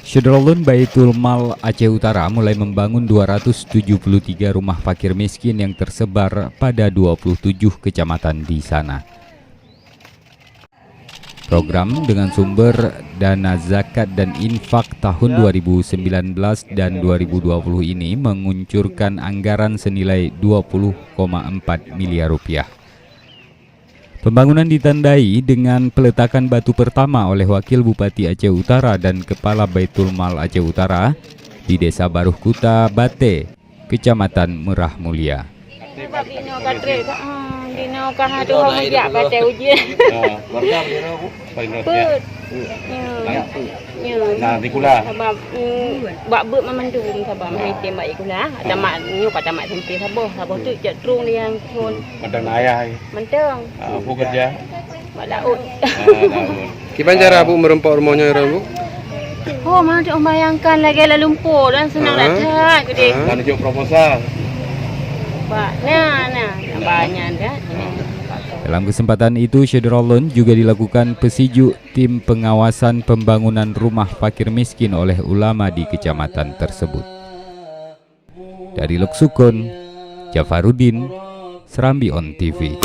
Syedrolun Baitul Mal Aceh Utara mulai membangun 273 rumah fakir miskin yang tersebar pada 27 kecamatan di sana. Program dengan sumber dana zakat dan infak tahun 2019 dan 2020 ini menguncurkan anggaran senilai 20,4 miliar rupiah. Pembangunan ditandai dengan peletakan batu pertama oleh Wakil Bupati Aceh Utara dan Kepala Baitul Mal Aceh Utara di Desa Baruh Kuta Bate, Kecamatan Merah Mulia. Nah, di kula. Sebab buat bet memandung sebab mesti baik kula. Ada mak nyu kata mak tempe sabah. Sabah tu jak trung dia pun. Mentang ayah. Mentang. Aku kerja. Mak laut. Gimana cara Bu merempok rumahnya Bu? Oh, mana tu bayangkan lagi la lumpur dan senang datang ke dia. Nak tunjuk proposal. Nah, banyak dah. Dalam kesempatan itu, Syedrolun juga dilakukan pesiju tim pengawasan pembangunan rumah fakir miskin oleh ulama di kecamatan tersebut. Dari Loksukun, Jafarudin, Serambi On TV.